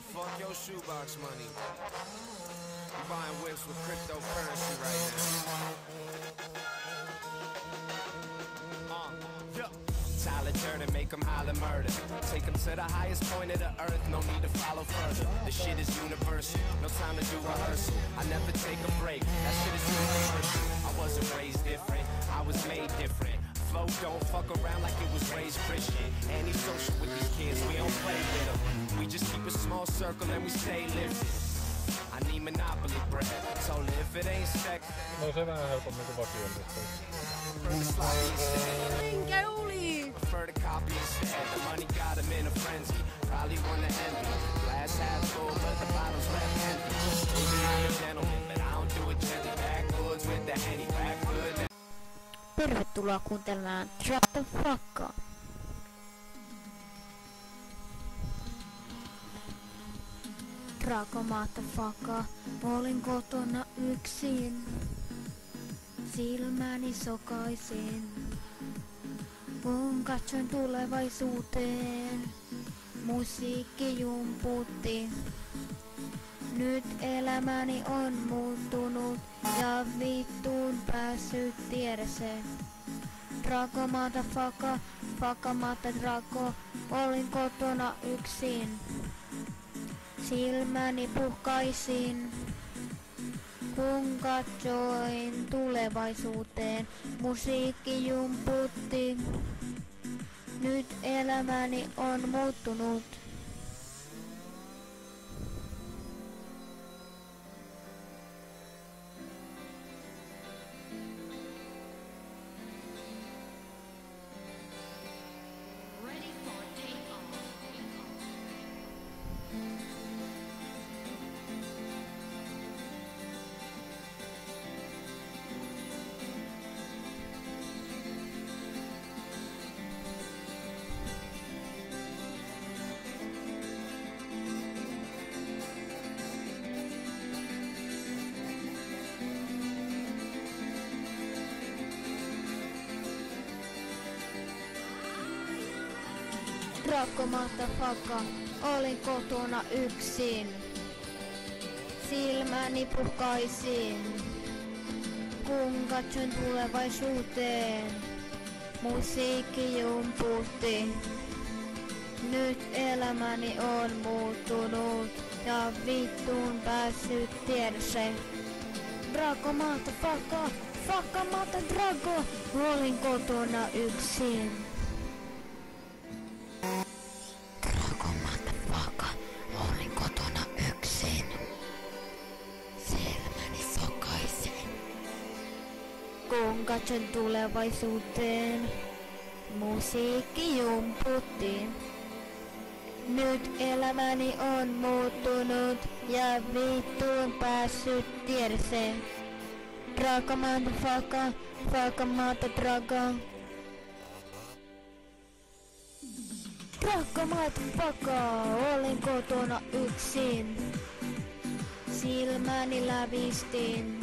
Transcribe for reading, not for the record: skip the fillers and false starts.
fuck your shoebox money. I'm buying whips with cryptocurrency right now. Tyler Durden, make them holler murder. Take them to the highest point of the earth, no need to follow further. The shit is universal, no time to do rehearsal. I never take a break, that shit is universal. I wasn't raised different, I was made different. Flow don't fuck around like it was raised Christian. Anti-social with these kids, we don't play with them. We just keep a small circle and we stay lifted. I need Monopoly bread, so if it ain't stacked. No se vähän helpommin kuin vakiollista. Minkä oli? Prefer to copy instead. The money got him in a frenzy. Probably wanna envy. Glass half full, but the bottle's left empty. I'm a gentleman, but I don't do it gently. Backwoods with the Henny, backwoods. Tervetuloa kuuntelemaan Drop the Fuck Up. Rako motherfucker, olin kotona yksin. Silmäni sokaisin, kun katsoin tulevaisuuteen. Musiikki jumputti. Nyt elämäni on muuttunut ja vittuun päässyt tiedeseen. Rako motherfucker, fucka Rako, olin kotona yksin. Silmäni puhkaisin, kun katsoin tulevaisuuteen. Musiikki jumputti. Nyt elämäni on muuttunut. Rako motherfucker, olin kotona yksin. Silmäni puhkaisin, kun katsoin tulevaisuuteen. Musiikki jumputti. Nyt elämäni on muuttunut ja vittuun päässyt tiedose. Rako motherfucker, fucka Rako, olin kotona yksin. Olin kotona yksin. Silmäni sokaisin, kun katson tulevaisuuteen. Musiikki jumputti. Nyt elämäni on muuttunut ja vittuun päässyt tiedeseen. Rako motherfucker, fucka Rako. Rako motherfucker, olin kotona yksin. Silmäni lävistin,